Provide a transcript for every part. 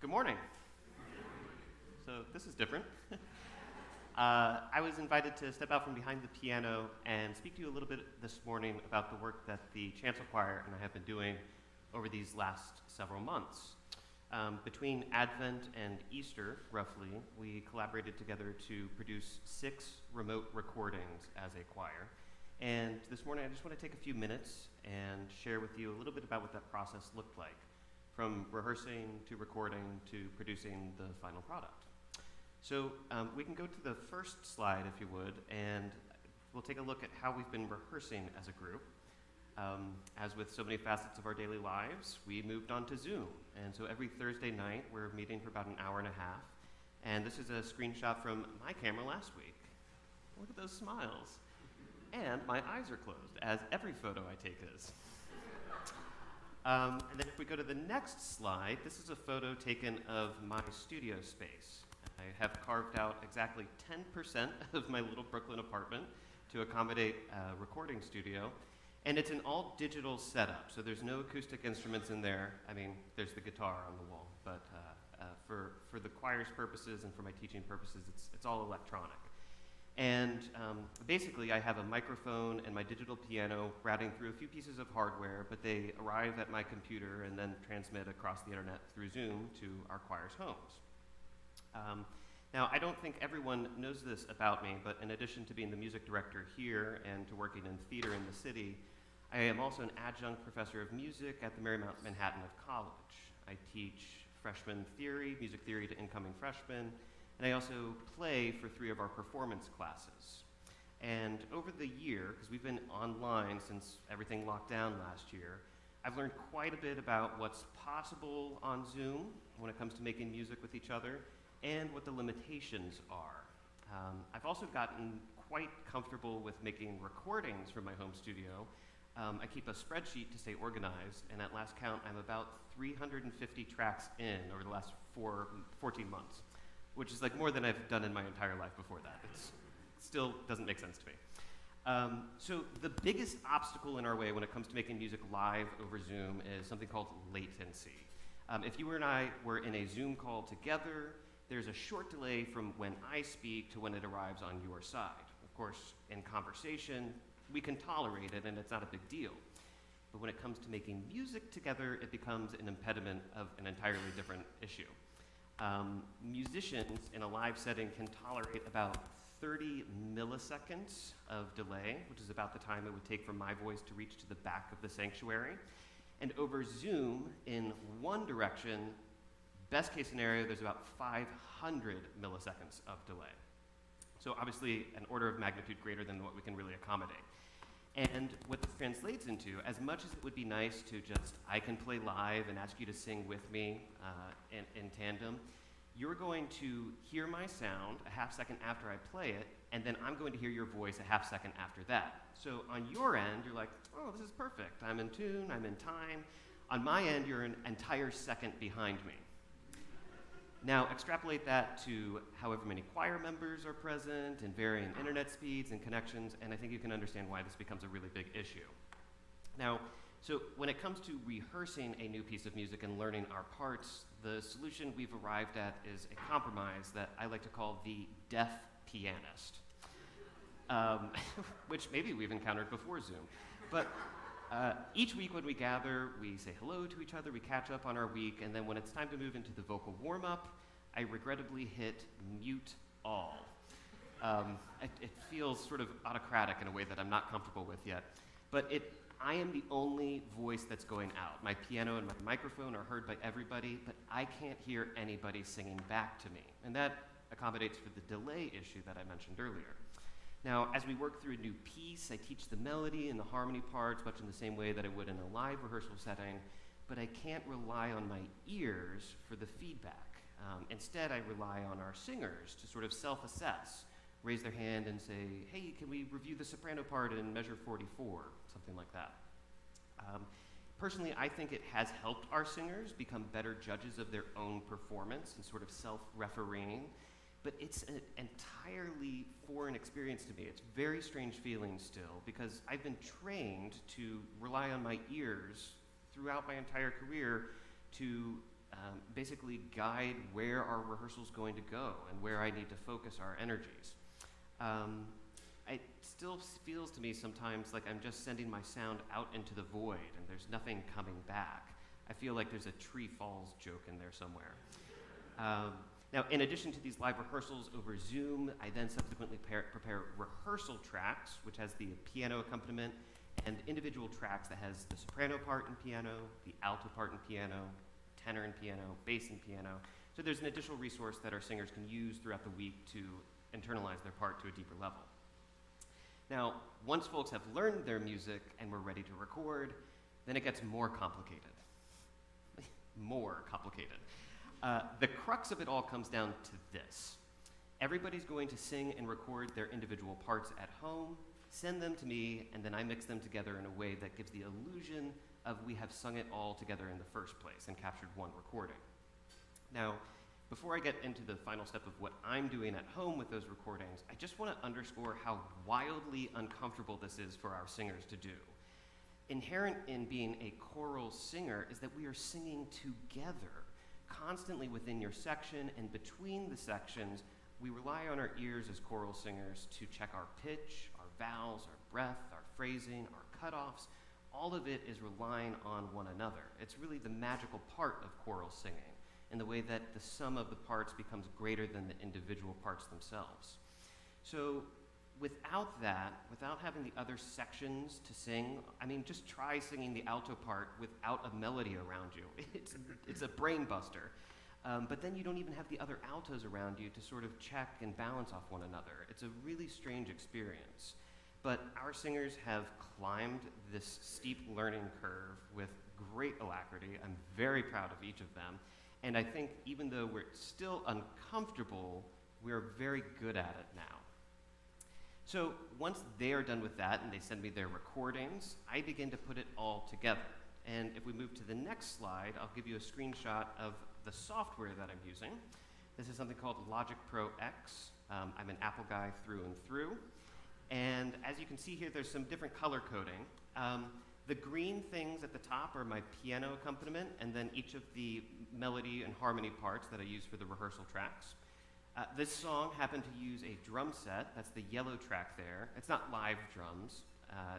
Good morning. So this is different. I was invited to step out from behind the piano and speak to you a little bit this morning about the work that the Chancel Choir and I have been doing over these last several months. Between Advent and Easter, roughly, we collaborated together to produce 6 remote recordings as a choir. And this morning I just want to take a few minutes and share with you a little bit about what that process looked like, from rehearsing to recording to producing the final product. So we can go to the first slide, if you would, and we'll take a look at how we've been rehearsing as a group. As with so many facets of our daily lives, we moved on to Zoom. And so every Thursday night, we're meeting for about an hour and a half. And this is a screenshot from my camera last week. Look at those smiles. And my eyes are closed, as every photo I take is. And then if we go to the next slide, this is a photo taken of my studio space. I have carved out exactly 10% of my little Brooklyn apartment to accommodate a recording studio. And it's an all-digital setup, so there's no acoustic instruments in there. I mean, there's the guitar on the wall, but for the choir's purposes and for my teaching purposes, it's all electronic. And basically, I have a microphone and my digital piano routing through a few pieces of hardware, but they arrive at my computer and then transmit across the internet through Zoom to our choir's homes. Now, I don't think everyone knows this about me, but in addition to being the music director here and to working in theater in the city, I am also an adjunct professor of music at the Marymount Manhattan of College. I teach freshman theory, music theory to incoming freshmen, and I also play for 3 of our performance classes. And over the year, because we've been online since everything locked down last year, I've learned quite a bit about what's possible on Zoom when it comes to making music with each other and what the limitations are. I've also gotten quite comfortable with making recordings from my home studio. I keep a spreadsheet to stay organized, and at last count, I'm about 350 tracks in over the last 14 months, which is like more than I've done in my entire life before that. It still doesn't make sense to me. So the biggest obstacle in our way when it comes to making music live over Zoom is something called latency. If you and I were in a Zoom call together, there's a short delay from when I speak to when it arrives on your side. Of course, in conversation, we can tolerate it and it's not a big deal. But when it comes to making music together, it becomes an impediment of an entirely different issue. Musicians in a live setting can tolerate about 30 milliseconds of delay, which is about the time it would take for my voice to reach to the back of the sanctuary. And over Zoom, in one direction, best case scenario, there's about 500 milliseconds of delay. So obviously an order of magnitude greater than what we can really accommodate. And what this translates into, as much as it would be nice to just, I can play live and ask you to sing with me in tandem, you're going to hear my sound a half second after I play it, and then I'm going to hear your voice a half second after that. So on your end, you're like, oh, this is perfect. I'm in tune, I'm in time. On my end, you're an entire second behind me. Now, extrapolate that to however many choir members are present and varying internet speeds and connections, and I think you can understand why this becomes a really big issue. Now, so when it comes to rehearsing a new piece of music and learning our parts, the solution we've arrived at is a compromise that I like to call the Deaf Pianist, which maybe we've encountered before Zoom. But each week when we gather, we say hello to each other, we catch up on our week, and then when it's time to move into the vocal warm-up, I regrettably hit mute all. It feels sort of autocratic in a way that I'm not comfortable with yet. But I am the only voice that's going out. My piano and my microphone are heard by everybody, but I can't hear anybody singing back to me. And that accommodates for the delay issue that I mentioned earlier. Now, as we work through a new piece, I teach the melody and the harmony parts much in the same way that I would in a live rehearsal setting, but I can't rely on my ears for the feedback. Instead, I rely on our singers to sort of self-assess, raise their hand and say, hey, can we review the soprano part in measure 44, something like that. Personally, I think it has helped our singers become better judges of their own performance and sort of self-refereeing. But it's an entirely foreign experience to me. It's a very strange feeling still, because I've been trained to rely on my ears throughout my entire career to basically guide where our rehearsal's going to go and where I need to focus our energies. It still feels to me sometimes like I'm just sending my sound out into the void and there's nothing coming back. I feel like there's a tree falls joke in there somewhere. Now, in addition to these live rehearsals over Zoom, I then subsequently prepare rehearsal tracks, which has the piano accompaniment, and individual tracks that has the soprano part in piano, the alto part in piano, tenor in piano, bass in piano. So there's an additional resource that our singers can use throughout the week to internalize their part to a deeper level. Now, once folks have learned their music and we're ready to record, then it gets more complicated. More complicated. The crux of it all comes down to this. Everybody's going to sing and record their individual parts at home, send them to me, and then I mix them together in a way that gives the illusion of we have sung it all together in the first place and captured one recording. Now, before I get into the final step of what I'm doing at home with those recordings, I just want to underscore how wildly uncomfortable this is for our singers to do. Inherent in being a choral singer is that we are singing together, constantly within your section, and between the sections, we rely on our ears as choral singers to check our pitch, our vowels, our breath, our phrasing, our cutoffs. All of it is relying on one another. It's really the magical part of choral singing, in the way that the sum of the parts becomes greater than the individual parts themselves. So without that, without having the other sections to sing, I mean, just try singing the alto part without a melody around you. It's a brain buster. But then you don't even have the other altos around you to sort of check and balance off one another. It's a really strange experience. But our singers have climbed this steep learning curve with great alacrity. I'm very proud of each of them. And I think even though we're still uncomfortable, we're very good at it now. So once they are done with that and they send me their recordings, I begin to put it all together. And if we move to the next slide, I'll give you a screenshot of the software that I'm using. This is something called Logic Pro X. I'm an Apple guy through and through. And as you can see here, there's some different color coding. The green things at the top are my piano accompaniment, and then each of the melody and harmony parts that I use for the rehearsal tracks. This song happened to use a drum set. That's the yellow track there. It's not live drums.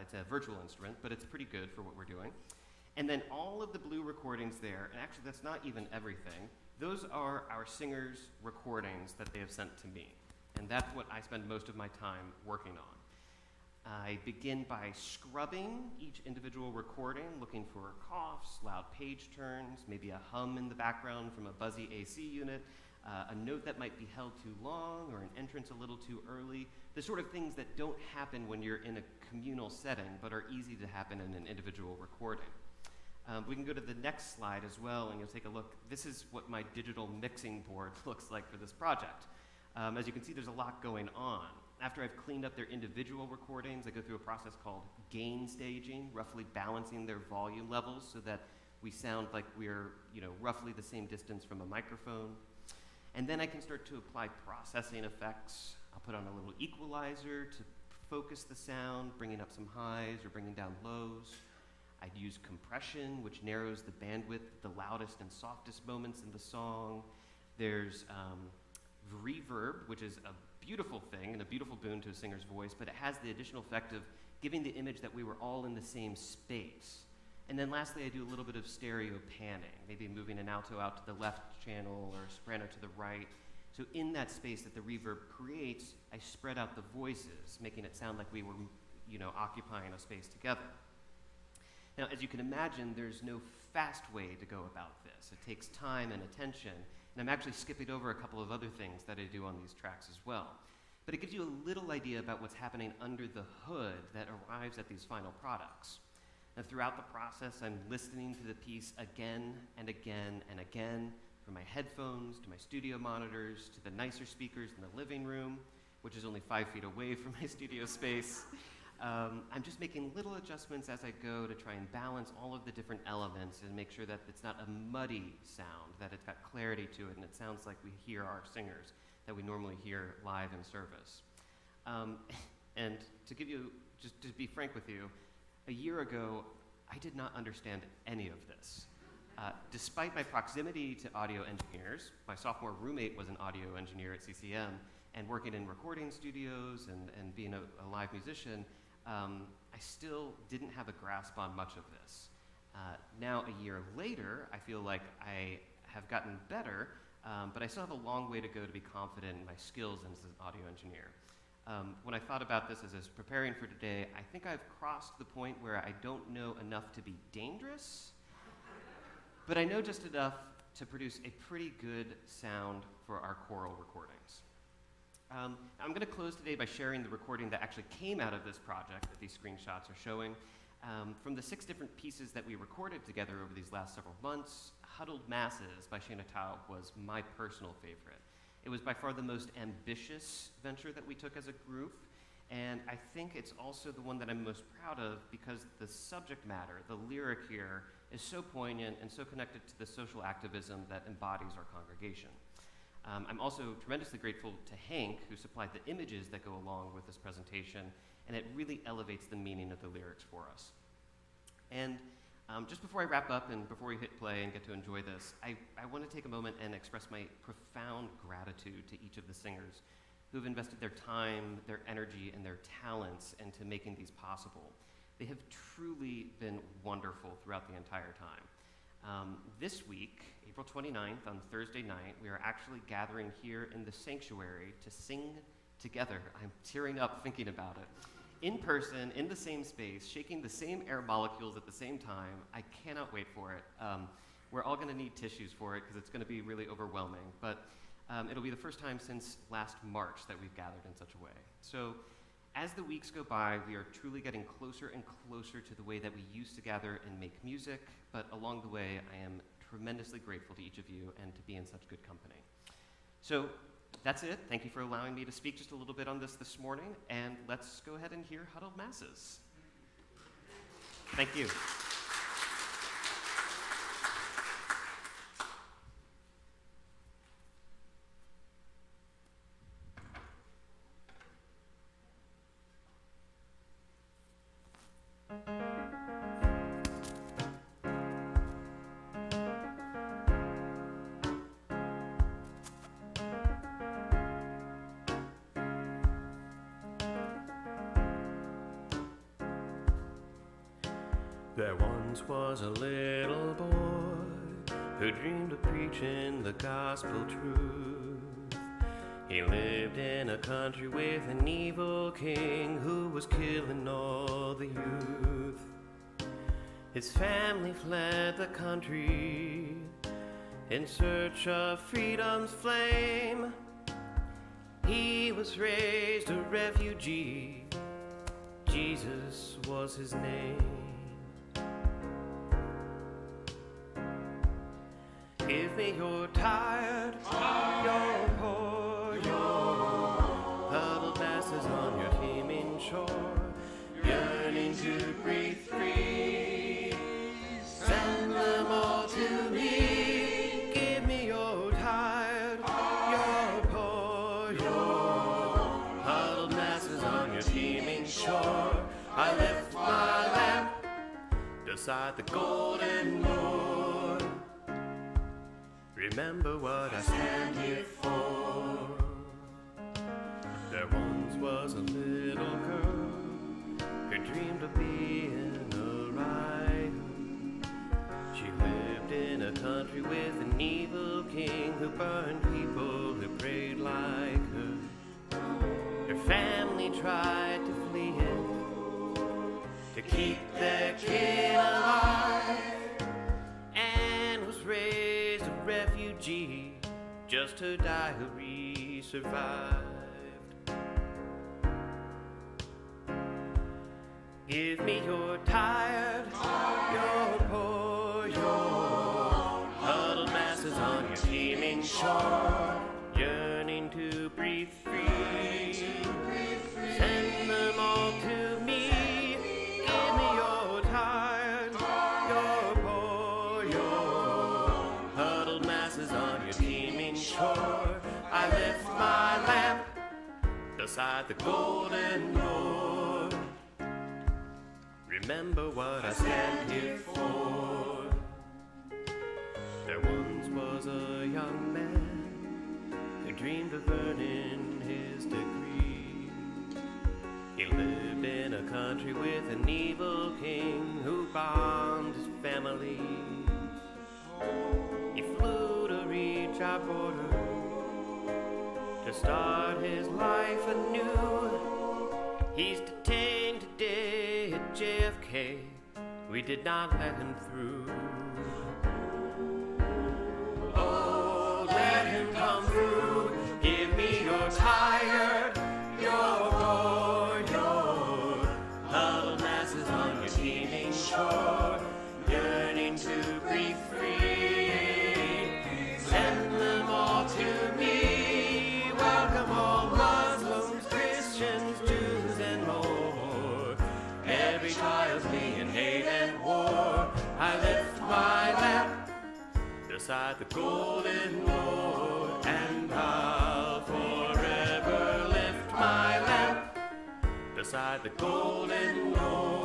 It's a virtual instrument, but it's pretty good for what we're doing. And then all of the blue recordings there, and actually that's not even everything, those are our singers' recordings that they have sent to me. And that's what I spend most of my time working on. I begin by scrubbing each individual recording, looking for coughs, loud page turns, maybe a hum in the background from a buzzy AC unit, a note that might be held too long, or an entrance a little too early, the sort of things that don't happen when you're in a communal setting, but are easy to happen in an individual recording. We can go to the next slide as well, and you'll take a look. This is what my digital mixing board looks like for this project. As you can see, there's a lot going on. After I've cleaned up their individual recordings, I go through a process called gain staging, roughly balancing their volume levels so that we sound like we're, roughly the same distance from a microphone. And then I can start to apply processing effects. I'll put on a little equalizer to focus the sound, bringing up some highs or bringing down lows. I'd use compression, which narrows the bandwidth of the loudest and softest moments in the song. There's reverb, which is a beautiful thing and a beautiful boon to a singer's voice, but it has the additional effect of giving the image that we were all in the same space. And then lastly, I do a little bit of stereo panning, maybe moving an alto out to the left channel or a soprano to the right. So in that space that the reverb creates, I spread out the voices, making it sound like we were, occupying a space together. Now, as you can imagine, there's no fast way to go about this. It takes time and attention, and I'm actually skipping over a couple of other things that I do on these tracks as well. But it gives you a little idea about what's happening under the hood that arrives at these final products. Now, throughout the process, I'm listening to the piece again and again and again, from my headphones to my studio monitors to the nicer speakers in the living room, which is only 5 feet away from my studio space. I'm just making little adjustments as I go to try and balance all of the different elements and make sure that it's not a muddy sound, that it's got clarity to it, and it sounds like we hear our singers that we normally hear live in service. And to give you, just to be frank with you, a year ago, I did not understand any of this. Despite my proximity to audio engineers, my sophomore roommate was an audio engineer at CCM, and working in recording studios and being a live musician, I still didn't have a grasp on much of this. Now, a year later, I feel like I have gotten better, but I still have a long way to go to be confident in my skills as an audio engineer. When I thought about this as I was preparing for today, I think I've crossed the point where I don't know enough to be dangerous, but I know just enough to produce a pretty good sound for our choral recordings. I'm going to close today by sharing the recording that actually came out of this project that these screenshots are showing. From the 6 different pieces that we recorded together over these last several months, Huddled Masses by Shaina Taub was my personal favorite. It was by far the most ambitious venture that we took as a group, and I think it's also the one that I'm most proud of because the subject matter, the lyric here, is so poignant and so connected to the social activism that embodies our congregation. I'm also tremendously grateful to Hank, who supplied the images that go along with this presentation, and it really elevates the meaning of the lyrics for us. And just before I wrap up and before we hit play and get to enjoy this, I want to take a moment and express my profound gratitude to each of the singers who've invested their time, their energy, and their talents into making these possible. They have truly been wonderful throughout the entire time. This week, April 29th, on Thursday night, we are actually gathering here in the sanctuary to sing together. I'm tearing up thinking about it. In person, in the same space, shaking the same air molecules at the same time. I cannot wait for it. We're all going to need tissues for it because it's going to be really overwhelming. But it'll be the first time since last March that we've gathered in such a way. So as the weeks go by, we are truly getting closer and closer to the way that we used to gather and make music. But along the way, I am tremendously grateful to each of you and to be in such good company. So that's it. Thank you for allowing me to speak just a little bit on this morning, and let's go ahead and hear Huddled Masses. Thank you. There once was a little boy who dreamed of preaching the gospel truth. He lived in a country with an evil king who was killing all the youth. His family fled the country in search of freedom's flame. He was raised a refugee. Jesus was his name. Give me your tired, your poor, your huddled masses on your teeming shore, yearning to breathe free. Send them all to me. Give me your tired, your poor, your huddled masses on your teeming shore. I left my lamp beside the golden Lord. Remember what I stand here for. There once was a little girl who dreamed of being a writer. She lived in a country with an evil king who burned people who prayed like her. Her family tried to flee him to keep their king alive, and was raised a refugee. Just her diary survived. Give me your tired, your poor, your huddled masses on your teeming shore, yearning to breathe free. Send them all to me. Give me your tired, your poor, your huddled masses on your teeming shore. I left my lamp beside the golden Lord. Remember what I stand here for. There once was a young man who dreamed of earning his degree. He lived in a country with an evil king who bombed his family. He flew to reach our border to start his life anew. He's detained today at JFK. We did not let him through. Oh, let him come through. Give me your tired, your bored, your huddled masses on your teeming shore, yearning to breathe free. Send them all to me. Welcome all Muslims, Christians, Jews, and more. Every child's being hate and war. I lift my lamp beside the golden Lord, and I'll forever lift my lamp beside the golden Lord.